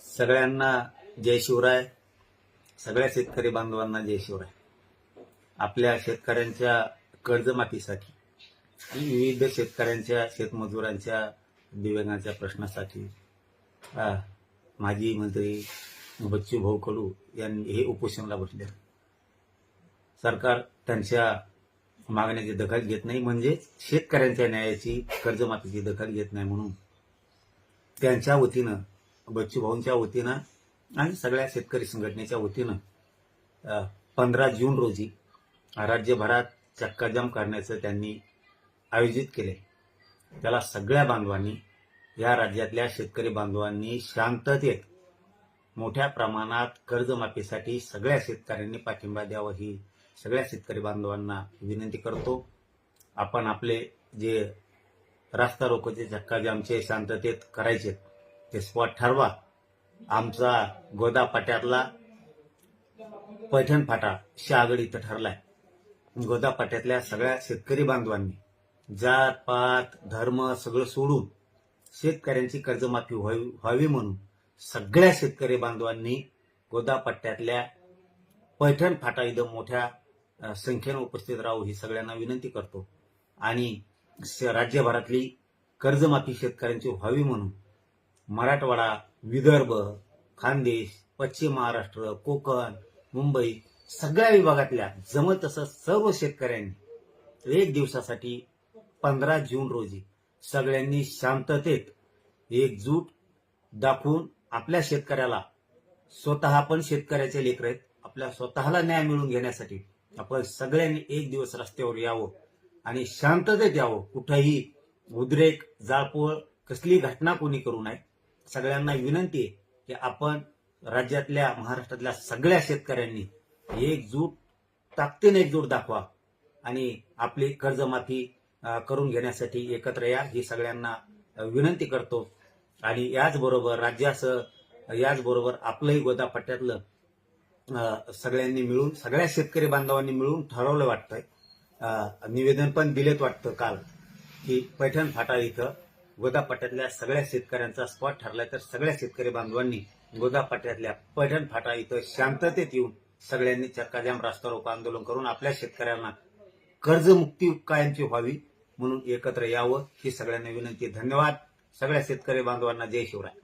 सगळ्यांना जय शिवराय. सगळ्या शेतकरी बांधवांना जय शिवराय. आपल्या शेतकऱ्यांच्या कर्जमाफीसाठी आणि विविध शेतकऱ्यांच्या शेतमजुरांच्या दिव्यांगांच्या प्रश्नासाठी माजी मंत्री बच्चूभाऊ कडू यांनी हे उपोषणाला बसले. सरकार त्यांच्या मागण्याची दखल घेत नाही, म्हणजे शेतकऱ्यांच्या न्यायाची कर्जमाफीची दखल घेत नाही, म्हणून त्यांच्या वतीनं बच्चूभाऊंच्या वतीनं आणि सगळ्या शेतकरी संघटनेच्या वतीनं 15 जून रोजी राज्यभरात चक्काजाम करण्याचं त्यांनी आयोजित केले. त्याला सगळ्या बांधवांनी, या राज्यातल्या शेतकरी बांधवांनी शांततेत मोठ्या प्रमाणात कर्जमाफीसाठी सगळ्या शेतकऱ्यांनी पाठिंबा द्यावा ही सगळ्या शेतकरी बांधवांना विनंती करतो. आपण आपले जे रास्ता रोकोचे चक्काजामचे शांततेत करायचे ते स्पॉट ठरवा. आमचा गोदा पाट्यातला पैठण फाटा शहागड इथं ठरलाय. गोदा पाट्यातल्या सगळ्या शेतकरी बांधवांनी जात पात धर्म सगळं सोडून शेतकऱ्यांची कर्जमाफी व्हावी म्हणून सगळ्या शेतकरी बांधवांनी गोदा पट्ट्यातल्या पैठण फाटा इथं मोठ्या संख्येनं उपस्थित राहू ही सगळ्यांना विनंती करतो. आणि राज्यभरातली कर्जमाफी शेतकऱ्यांची व्हावी म्हणून मराठवाडा, विदर्भ, खानदेश, पश्चिम महाराष्ट्र, कोकण, मुंबई सगळ्या विभागातल्या जमत तसं सर्व शेतकऱ्यांनी एक दिवसासाठी 15 जून रोजी सगळ्यांनी शांततेत एकजूट दाखवून आपल्या शेतकऱ्याला, स्वतः आपण शेतकऱ्याचे लेकर आहेत, आपल्या स्वतःला न्याय मिळवून घेण्यासाठी आपण सगळ्यांनी एक दिवस रस्त्यावर यावं आणि शांततेत यावं. कुठंही उद्रेक, जाळपोळ कसली घटना कोणी करू नये. सगळ्यांना विनंती आहे की आपण राज्यातल्या, महाराष्ट्रातल्या सगळ्या शेतकऱ्यांनी ताकदीने एकजूट दाखवा आणि आपली कर्जमाफी करून घेण्यासाठी एकत्र या ही सगळ्यांना विनंती करतो. आणि याचबरोबर याचबरोबर आपलंही गोदा पट्ट्यातलं सगळ्यांनी मिळून, सगळ्या शेतकरी बांधवांनी मिळून ठरवलं वाटतंय, निवेदन पण दिलेत वाटतं काल, की पैठण फाटा इथं गोदा पट्ट्यातल्या सगळ्या शेतकऱ्यांचा स्पॉट ठरलाय. तर सगळ्या शेतकरी बांधवांनी गोदा पट्ट्यातल्या पैठण फाटा इथं शांततेत येऊन सगळ्यांनी चक्काजाम रास्ता रोको आंदोलन करून आपल्या शेतकऱ्यांना कर्जमुक्ती कायमची व्हावी म्हणून एकत्र यावं ही सगळ्यांना विनंती. धन्यवाद. सगळ्या शेतकरी बांधवांना जय शिवराय.